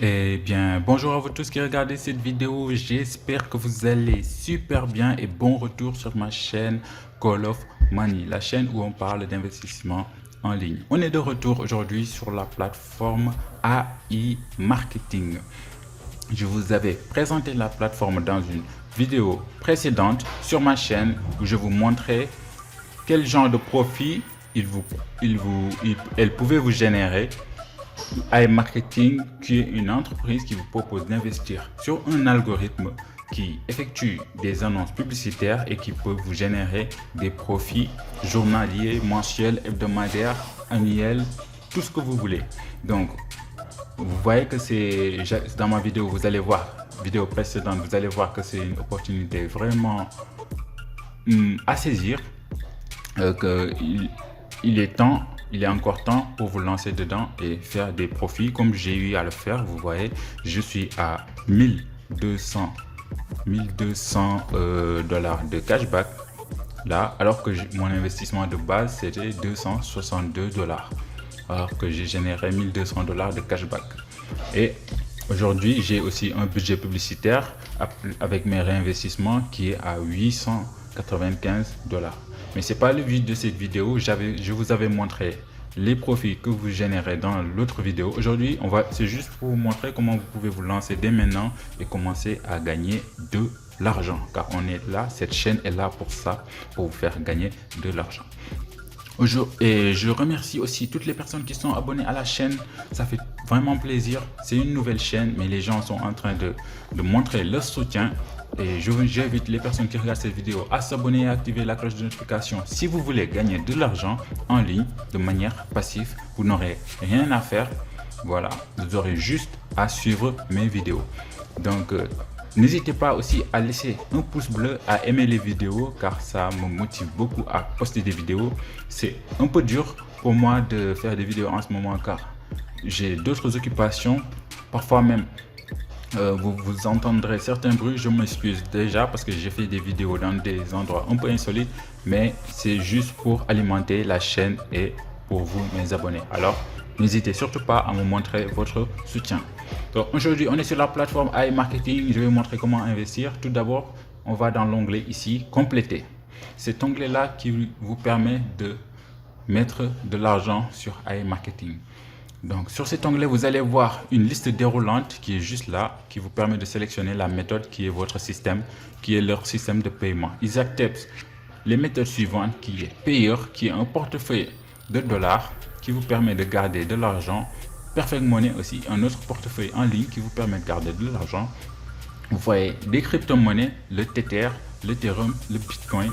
Eh bien, bonjour à vous tous qui regardez cette vidéo. J'espère que vous allez super bien et bon retour sur ma chaîne Call of Money, la chaîne où on parle d'investissement en ligne. On est de retour aujourd'hui sur la plateforme AI Marketing. Je vous avais présenté la plateforme dans une vidéo précédente sur ma chaîne où je vous montrais quel genre de profit elle pouvait vous générer. iMarketing, qui est une entreprise qui vous propose d'investir sur un algorithme qui effectue des annonces publicitaires et qui peut vous générer des profits journaliers, mensuels, hebdomadaires, annuels, tout ce que vous voulez. Donc, vous voyez que c'est dans ma vidéo, vous allez voir, vidéo précédente, vous allez voir que c'est une opportunité vraiment à saisir, il est temps. Il est encore temps pour vous lancer dedans et faire des profits comme j'ai eu à le faire. Vous voyez, je suis à 1200 dollars de cashback là, alors que mon investissement de base c'était 262 dollars, alors que j'ai généré 1200 dollars de cashback. Et aujourd'hui, j'ai aussi un budget publicitaire avec mes réinvestissements qui est à 895 dollars. Mais c'est pas le but de cette vidéo. Je vous avais montré les profits que vous générez dans l'autre vidéo. Aujourd'hui, c'est juste pour vous montrer comment vous pouvez vous lancer dès maintenant et commencer à gagner de l'argent. Car on est là, cette chaîne est là pour ça, pour vous faire gagner de l'argent. Et je remercie aussi toutes les personnes qui sont abonnées à la chaîne. Ça fait vraiment plaisir. C'est une nouvelle chaîne, mais les gens sont en train de montrer leur soutien. Et j'invite les personnes qui regardent cette vidéo à s'abonner et à activer la cloche de notification. Si vous voulez gagner de l'argent en ligne de manière passive, vous n'aurez rien à faire. Voilà, vous aurez juste à suivre mes vidéos. Donc, n'hésitez pas aussi à laisser un pouce bleu, à aimer les vidéos, car ça me motive beaucoup à poster des vidéos. C'est un peu dur pour moi de faire des vidéos en ce moment, car j'ai d'autres occupations. Parfois même, vous entendrez certains bruits. Je m'excuse déjà parce que j'ai fait des vidéos dans des endroits un peu insolites, mais c'est juste pour alimenter la chaîne et pour vous, mes abonnés. Alors, n'hésitez surtout pas à me montrer votre soutien. Donc aujourd'hui, on est sur la plateforme iMarketing. Je vais vous montrer comment investir. Tout d'abord, on va dans l'onglet ici, compléter. Cet onglet-là qui vous permet de mettre de l'argent sur iMarketing. Donc sur cet onglet, vous allez voir une liste déroulante qui est juste là, qui vous permet de sélectionner la méthode qui est votre système, qui est leur système de paiement. Ils acceptent les méthodes suivantes, qui est Payer, qui est un portefeuille de dollars qui vous permet de garder de l'argent. Perfect Money aussi, un autre portefeuille en ligne qui vous permet de garder de l'argent. Vous voyez des crypto-monnaies, le Tether, l'Ethereum, le Bitcoin.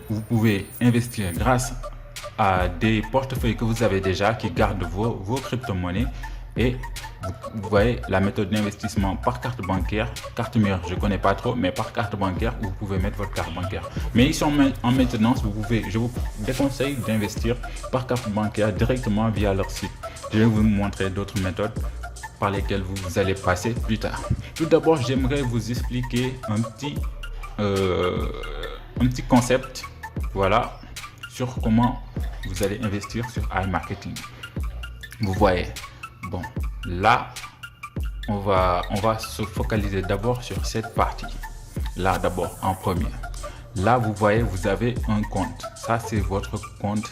Vous pouvez investir grâce à des portefeuilles que vous avez déjà qui gardent vos crypto-monnaies. Et vous voyez la méthode d'investissement par carte bancaire, carte mère, je connais pas trop, mais par carte bancaire, vous pouvez mettre votre carte bancaire. Mais ils sont en maintenance, je vous déconseille d'investir par carte bancaire directement via leur site. Je vais vous montrer d'autres méthodes par lesquelles vous allez passer plus tard. Tout d'abord, j'aimerais vous expliquer un petit concept, voilà, sur comment vous allez investir sur iMarketing. Vous voyez, bon, là, on va se focaliser d'abord sur cette partie. Là, d'abord, en premier. Là, vous voyez, vous avez un compte. Ça, c'est votre compte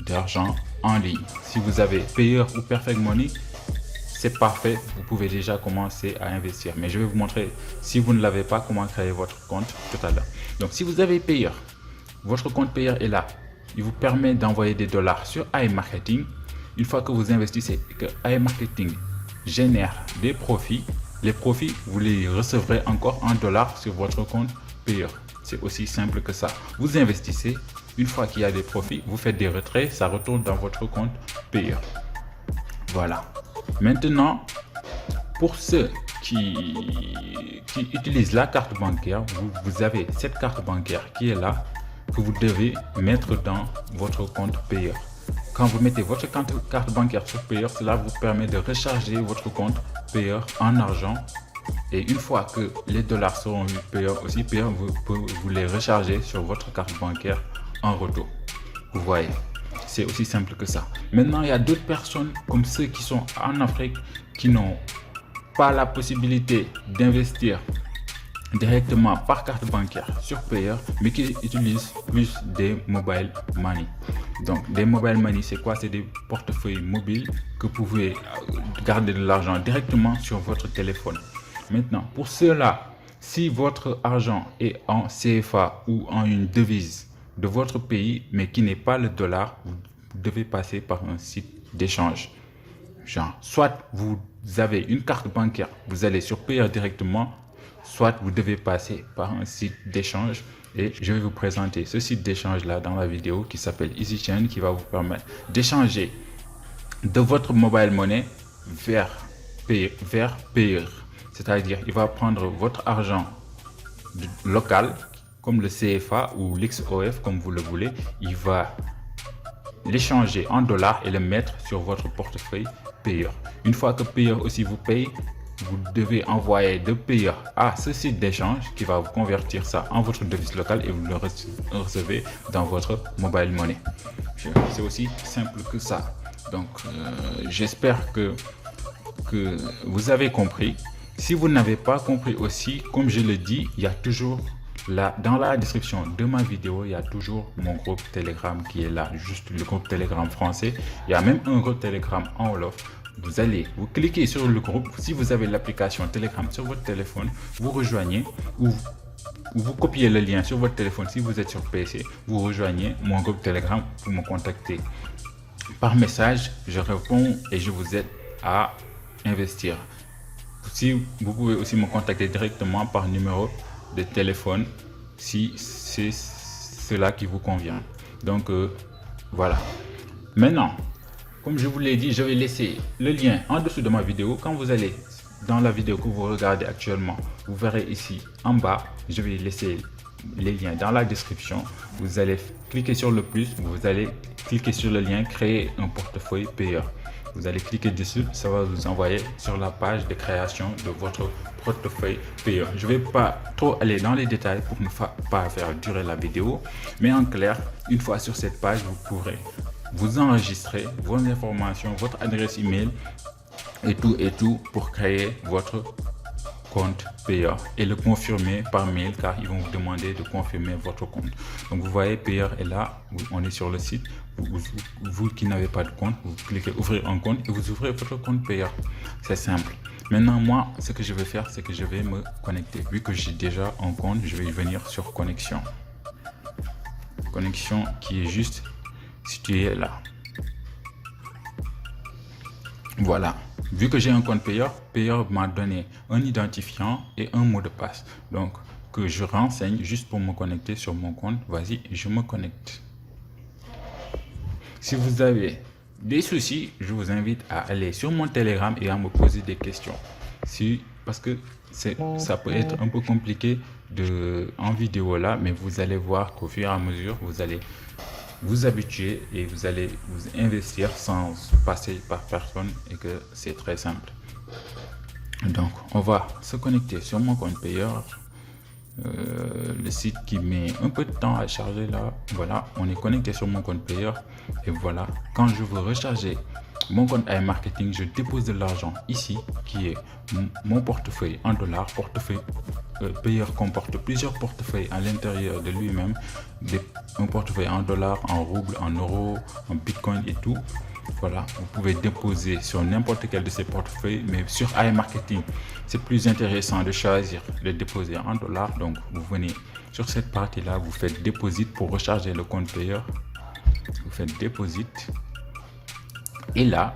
d'argent en ligne. Si vous avez Payer ou Perfect Money, c'est parfait. Vous pouvez déjà commencer à investir. Mais je vais vous montrer, si vous ne l'avez pas, comment créer votre compte tout à l'heure. Donc, si vous avez Payer, votre compte Payer est là. Il vous permet d'envoyer des dollars sur iMarketing. Une fois que vous investissez et que iMarketing génère des profits, les profits, vous les recevrez encore en dollars sur votre compte Payer. C'est aussi simple que ça. Vous investissez, une fois qu'il y a des profits, vous faites des retraits, ça retourne dans votre compte Payer. Voilà. Maintenant, pour ceux qui utilisent la carte bancaire, vous avez cette carte bancaire qui est là, que vous devez mettre dans votre compte Payer. Quand vous mettez votre carte bancaire sur Payer, cela vous permet de recharger votre compte Payer en argent. Et une fois que les dollars seront Payer aussi, Payer vous les recharger sur votre carte bancaire en retour. Vous voyez, c'est aussi simple que ça. Maintenant, il y a d'autres personnes comme ceux qui sont en Afrique qui n'ont pas la possibilité d'investir directement par carte bancaire sur Payer, mais qui utilisent plus des mobile money. Donc des mobile money, c'est quoi? C'est des portefeuilles mobiles que vous pouvez garder de l'argent directement sur votre téléphone. Maintenant, pour cela, si votre argent est en CFA ou en une devise de votre pays, mais qui n'est pas le dollar, vous devez passer par un site d'échange. Genre, soit vous avez une carte bancaire, vous allez sur Payer directement, soit vous devez passer par un site d'échange, et je vais vous présenter ce site d'échange là dans la vidéo qui s'appelle EasyChain, qui va vous permettre d'échanger de votre mobile money vers Payer. C'est-à-dire, il va prendre votre argent local, comme le CFA ou l'XOF, comme vous le voulez, il va l'échanger en dollars et le mettre sur votre portefeuille Payer. Une fois que Payer aussi vous paye, vous devez envoyer de Payer à ce site d'échange qui va vous convertir ça en votre devise locale et vous le recevez dans votre mobile money. C'est aussi simple que ça. Donc, j'espère que vous avez compris. Si vous n'avez pas compris aussi, comme je le dis, il y a toujours là, dans la description de ma vidéo, il y a toujours mon groupe Telegram qui est là, juste le groupe Telegram français. Il y a même un groupe Telegram en Wolof. Vous cliquez sur le groupe. Si vous avez l'application Telegram sur votre téléphone, vous rejoignez ou vous copiez le lien sur votre téléphone. Si vous êtes sur PC, vous rejoignez mon groupe Telegram pour me contacter par message. Je réponds et je vous aide à investir. Si vous pouvez aussi me contacter directement par numéro de téléphone si c'est cela qui vous convient. Donc voilà. Maintenant, comme je vous l'ai dit, je vais laisser le lien en dessous de ma vidéo. Quand vous allez dans la vidéo que vous regardez actuellement, vous verrez ici en bas, je vais laisser les liens dans la description. Vous allez cliquer sur le plus, vous allez cliquer sur le lien créer un portefeuille Payer. Vous allez cliquer dessus, ça va vous envoyer sur la page de création de votre portefeuille Payer. Je ne vais pas trop aller dans les détails pour ne pas faire durer la vidéo, mais en clair, une fois sur cette page, vous pourrez vous enregistrer vos informations, votre adresse email et tout pour créer votre compte Payer et le confirmer par mail, car ils vont vous demander de confirmer votre compte. Donc vous voyez, Payer est là, on est sur le site. Vous qui n'avez pas de compte, vous cliquez ouvrir un compte et vous ouvrez votre compte Payer. C'est simple. Maintenant, moi, ce que je vais faire, c'est que je vais me connecter. Vu que j'ai déjà un compte, je vais venir sur connexion. Connexion qui est juste située là. Voilà. Vu que j'ai un compte Payer, Payer m'a donné un identifiant et un mot de passe. Donc, que je renseigne juste pour me connecter sur mon compte. Vas-y, je me connecte. Si vous avez des soucis, je vous invite à aller sur mon Telegram et à me poser des questions. Parce que ça peut être un peu compliqué en vidéo là, mais vous allez voir qu'au fur et à mesure, vous allez vous habituer et vous allez vous investir sans passer par personne et que c'est très simple. Donc, on va se connecter sur mon compte Payer. Le site qui met un peu de temps à charger là. Voilà, on est connecté sur mon compte Payer et voilà, quand je veux recharger mon compte iMarketing, je dépose de l'argent ici qui est mon portefeuille en dollars. Portefeuille Payer comporte plusieurs portefeuilles à l'intérieur de lui-même, un portefeuille en dollars, en roubles, en euros, en bitcoin et tout. Voilà, vous pouvez déposer sur n'importe quel de ces portefeuilles, mais sur iMarketing, c'est plus intéressant de choisir de déposer en dollars. Donc, vous venez sur cette partie-là, vous faites deposit pour recharger le compte Payer. Vous faites deposit. Et là,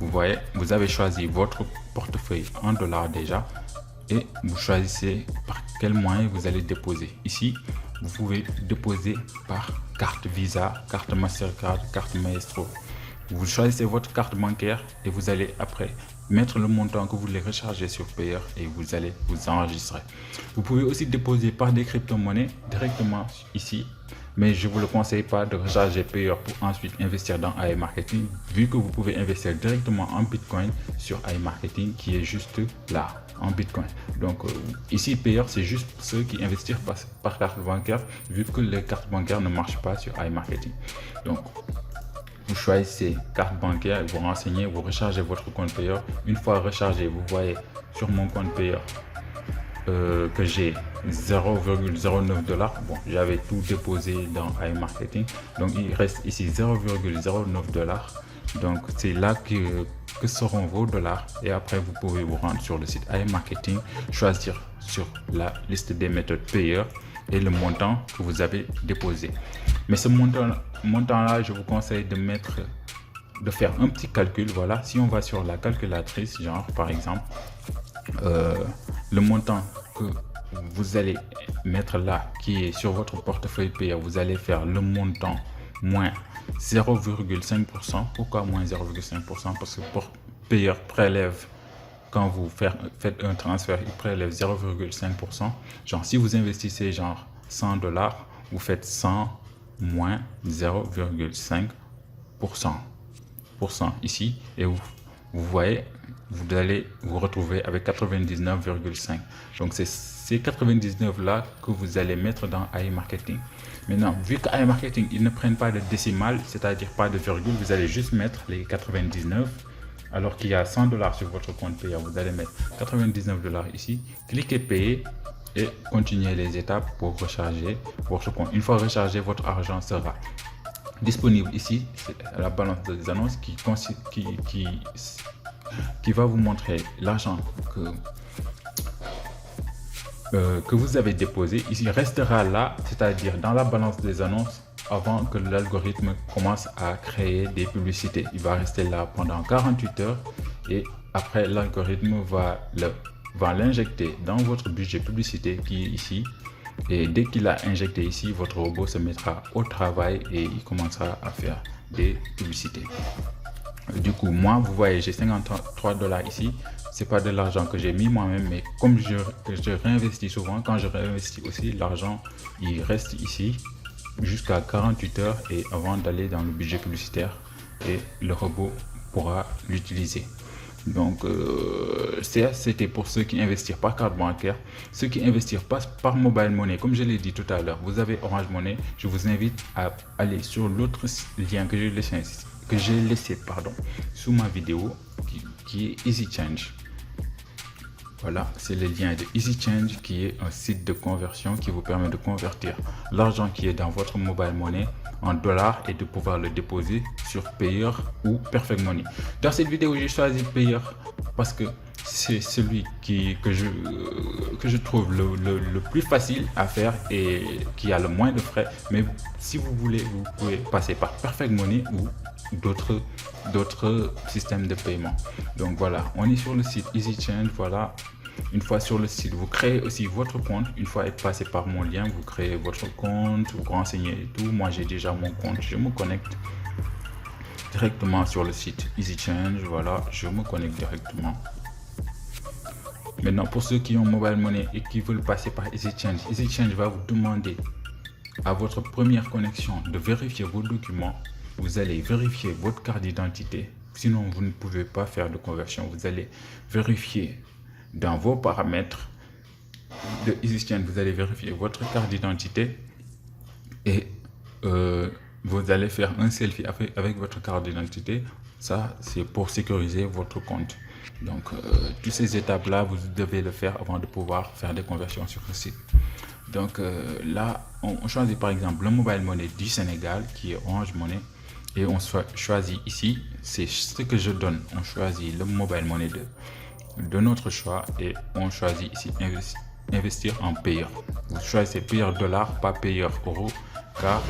vous voyez, vous avez choisi votre portefeuille en dollars déjà. Et vous choisissez par quel moyen vous allez déposer. Ici, vous pouvez déposer par carte Visa, carte Mastercard, carte Maestro. Vous choisissez votre carte bancaire et vous allez après mettre le montant que vous voulez recharger sur Payer et vous allez vous enregistrer. Vous pouvez aussi déposer par des crypto-monnaies directement ici, mais je ne vous le conseille pas de recharger Payer pour ensuite investir dans iMarketing, vu que vous pouvez investir directement en Bitcoin sur iMarketing qui est juste là, en Bitcoin. Donc ici, Payer, c'est juste pour ceux qui investissent par carte bancaire, vu que les cartes bancaires ne marchent pas sur iMarketing. Donc, vous choisissez carte bancaire, vous renseignez, vous rechargez votre compte payeur. Une fois rechargé, vous voyez sur mon compte payeur que j'ai 0,09 $. Bon, j'avais tout déposé dans iMarketing, donc il reste ici 0,09 $. Donc c'est là que seront vos dollars, et après vous pouvez vous rendre sur le site iMarketing, choisir sur la liste des méthodes payeurs et le montant que vous avez déposé. Mais ce montant là, je vous conseille de faire un petit calcul. Voilà, si on va sur la calculatrice, genre par exemple le montant que vous allez mettre là, qui est sur votre portefeuille payeur, vous allez faire le montant moins 0,5%. Pourquoi moins 0,5%? Parce que pour payeur prélève, quand vous faites un transfert, il prélève 0,5%. Genre si vous investissez genre 100 $, vous faites 100 moins 0,5% ici, et vous voyez, vous allez vous retrouver avec 99,5. Donc c'est ces 99 là que vous allez mettre dans iMarketing. Maintenant, vu que iMarketing, ils ne prennent pas de décimales, c'est-à-dire pas de virgule, vous allez juste mettre les 99. Alors qu'il y a 100 $ sur votre compte payeur, vous allez mettre 99 $ ici, cliquez payer et continuez les étapes pour recharger votre compte. Une fois rechargé, votre argent sera disponible ici. C'est la balance des annonces qui va vous montrer l'argent que vous avez déposé. Ici restera là, c'est-à-dire dans la balance des annonces, avant que l'algorithme commence à créer des publicités. Il va rester là pendant 48 heures, et après l'algorithme va l'injecter dans votre budget publicité qui est ici. Et dès qu'il a injecté ici, votre robot se mettra au travail et il commencera à faire des publicités. Du coup, moi, vous voyez, j'ai 53 $ ici. C'est pas de l'argent que j'ai mis moi-même, mais comme je réinvestis souvent, quand je réinvestis aussi, l'argent il reste ici jusqu'à 48 heures et avant d'aller dans le budget publicitaire, et le robot pourra l'utiliser. Donc c'était pour ceux qui investissent par carte bancaire. Ceux qui investissent par mobile money, comme je l'ai dit tout à l'heure, vous avez Orange Money. Je vous invite à aller sur l'autre lien que j'ai laissé sous ma vidéo, qui est Easy Change. Voilà, c'est le lien de Easy Change, qui est un site de conversion qui vous permet de convertir l'argent qui est dans votre mobile money en dollars et de pouvoir le déposer sur Payer ou Perfect Money. Dans cette vidéo, j'ai choisi Payer parce que c'est celui que je trouve le plus facile à faire et qui a le moins de frais. Mais si vous voulez, vous pouvez passer par Perfect Money ou d'autres systèmes de paiement. Donc voilà, on est sur le site Easy Change. Voilà, une fois sur le site, vous créez aussi votre compte. Une fois être passé par mon lien, vous créez votre compte, vous renseignez et tout. Moi, j'ai déjà mon compte, je me connecte directement sur le site Easy Change. Voilà, je me connecte directement. Maintenant, pour ceux qui ont mobile money et qui veulent passer par Easy Change va vous demander à votre première connexion de vérifier vos documents. Vous allez vérifier votre carte d'identité. Sinon, vous ne pouvez pas faire de conversion. Vous allez vérifier dans vos paramètres de Easy Change. Vous allez vérifier votre carte d'identité et vous allez faire un selfie avec votre carte d'identité. Ça, c'est pour sécuriser votre compte. Donc, toutes ces étapes-là, vous devez le faire avant de pouvoir faire des conversions sur le site. Donc, là, on choisit par exemple le mobile money du Sénégal, qui est Orange Money. Et on choisit ici, c'est ce que je donne. On choisit le mobile money de notre choix et on choisit ici investir en payeur. Vous choisissez payeur dollar, pas payeur euro, car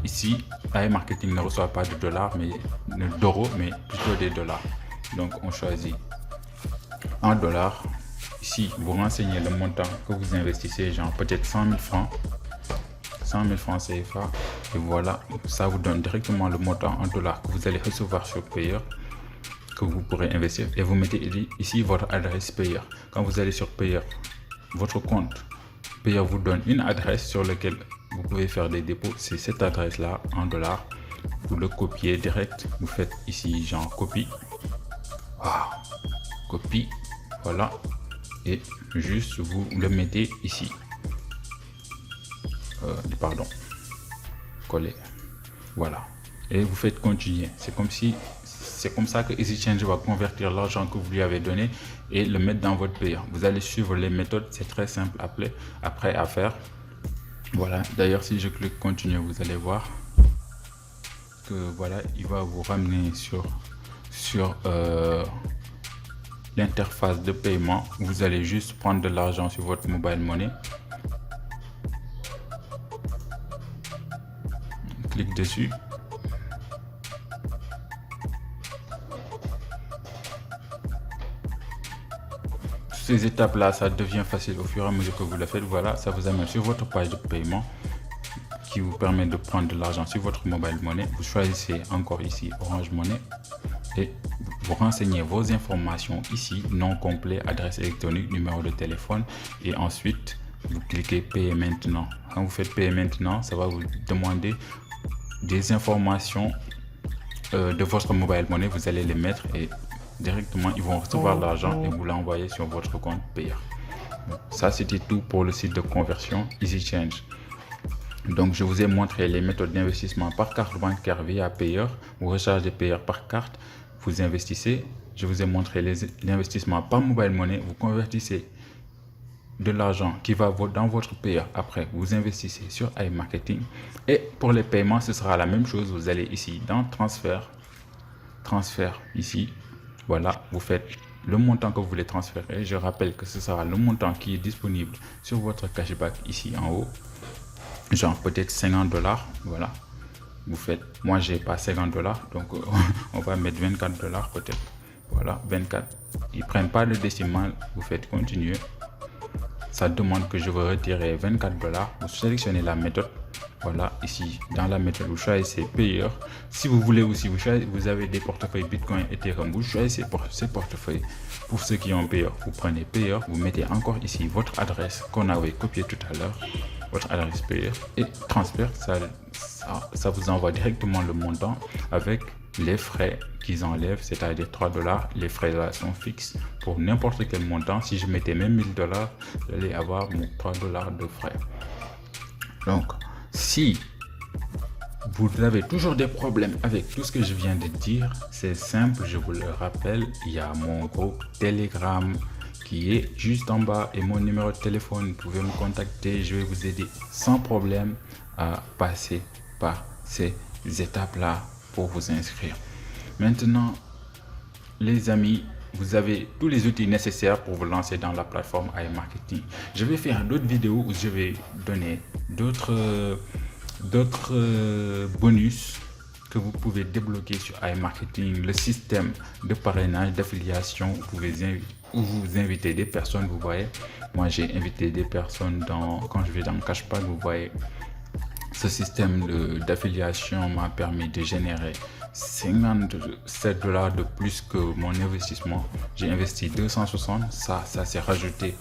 ici, iMarketing ne reçoit pas de dollars, mais d'euros, mais plutôt des dollars. Donc, on choisit en dollars. Ici, vous renseignez le montant que vous investissez, genre peut-être 100 000 francs. 100 000 francs CFA, et voilà, ça vous donne directement le montant en dollars que vous allez recevoir sur Payer, que vous pourrez investir, et vous mettez ici votre adresse Payer. Quand vous allez sur Payer, votre compte Payer vous donne une adresse sur laquelle vous pouvez faire des dépôts. C'est cette adresse là en dollars. Vous le copiez direct, vous faites ici genre copie, copie, voilà, et juste vous le mettez ici. Coller, voilà, et vous faites continuer. C'est comme ça que EasyChange va convertir l'argent que vous lui avez donné et le mettre dans votre payeur. Vous allez suivre les méthodes, c'est très simple après à faire. Voilà, d'ailleurs si je clique continuer, vous allez voir que voilà, il va vous ramener sur l'interface de paiement. Vous allez juste prendre de l'argent sur votre mobile money, clique dessus. Ces étapes là, ça devient facile au fur et à mesure que vous le faites. Voilà, ça vous amène sur votre page de paiement qui vous permet de prendre de l'argent sur votre mobile money. Vous choisissez encore ici Orange Money et vous renseignez vos informations ici, nom complet, adresse électronique, numéro de téléphone, et ensuite vous cliquez payer maintenant. Quand vous faites payer maintenant, ça va vous demander des informations de votre mobile money. Vous allez les mettre et directement ils vont recevoir l'argent et vous l'envoyer sur votre compte payeur. Ça c'était tout pour le site de conversion EasyChange. Donc je vous ai montré les méthodes d'investissement par carte bancaire via payeur. Vous rechargez payeur par carte, vous investissez. Je vous ai montré l'investissement par mobile money. Vous convertissez de l'argent qui va dans votre payeur. Après vous investissez sur iMarketing. Et pour les paiements ce sera la même chose. Vous allez ici dans transfert ici. Voilà, vous faites le montant que vous voulez transférer. Je rappelle que ce sera le montant qui est disponible sur votre cashback ici en haut. Genre peut-être 50 $. Voilà, vous faites, moi j'ai pas 50 $, donc on va mettre 24 $ peut-être. Voilà, 24. Ils prennent pas le décimal. Vous faites continuer. Ça demande que je veux retirer 24 $. Vous sélectionnez la méthode. Voilà, ici dans la méthode vous choisissez payeur. Si vous voulez aussi, vous avez des portefeuilles Bitcoin, Ethereum, vous choisissez pour ces portefeuilles. Pour ceux qui ont payeur, vous prenez payeur, vous mettez encore ici votre adresse qu'on avait copié tout à l'heure, votre adresse payeur, et transfert. Ça vous envoie directement le montant avec les frais qu'ils enlèvent, c'est-à-dire 3 $. Les frais là sont fixes pour n'importe quel montant. Si je mettais même 1000 $, j'allais avoir mon 3 $ de frais. Donc si vous avez toujours des problèmes avec tout ce que je viens de dire, c'est simple, je vous le rappelle, il y a mon groupe Telegram qui est juste en bas et mon numéro de téléphone. Vous pouvez me contacter, je vais vous aider sans problème à passer par ces étapes-là pour vous inscrire. Maintenant, les amis, vous avez tous les outils nécessaires pour vous lancer dans la plateforme iMarketing. Je vais faire d'autres vidéos où je vais donner d'autres bonus que vous pouvez débloquer sur iMarketing. Le système de parrainage, d'affiliation, vous invitez des personnes. Vous voyez, moi j'ai invité des personnes quand je vais dans Cashback. Vous voyez, ce système d'affiliation m'a permis de générer 57 $ de plus que mon investissement. J'ai investi 260, ça s'est rajouté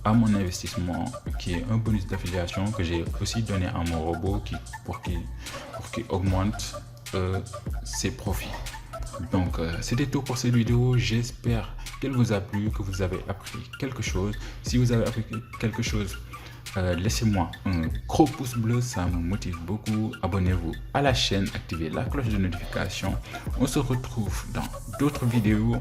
à mon investissement qui est un bonus d'affiliation que j'ai aussi donné à mon robot pour qu'il augmente ses profits. Donc c'était tout pour cette vidéo. J'espère qu'elle vous a plu, que vous avez appris quelque chose. Si vous avez appris quelque chose, laissez-moi un gros pouce bleu, ça me motive beaucoup. Abonnez-vous à la chaîne, activez la cloche de notification. On se retrouve dans d'autres vidéos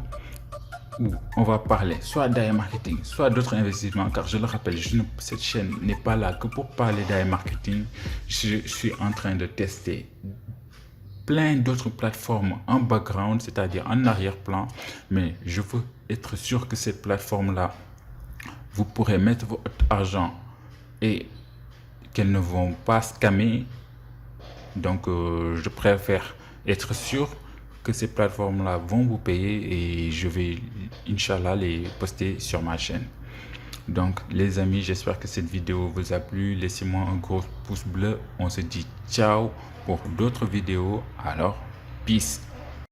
où on va parler soit d'iMarketing, soit d'autres investissements, car je le rappelle, cette chaîne n'est pas là que pour parler d'iMarketing. Je suis en train de tester plein d'autres plateformes en background, c'est-à-dire en arrière-plan, mais je veux être sûr que ces plateformes-là, vous pourrez mettre votre argent et qu'elles ne vont pas scammer. Donc je préfère être sûr que ces plateformes-là vont vous payer et je vais, Inch'Allah, les poster sur ma chaîne. Donc les amis, j'espère que cette vidéo vous a plu. Laissez-moi un gros pouce bleu. On se dit ciao pour d'autres vidéos. Alors, peace.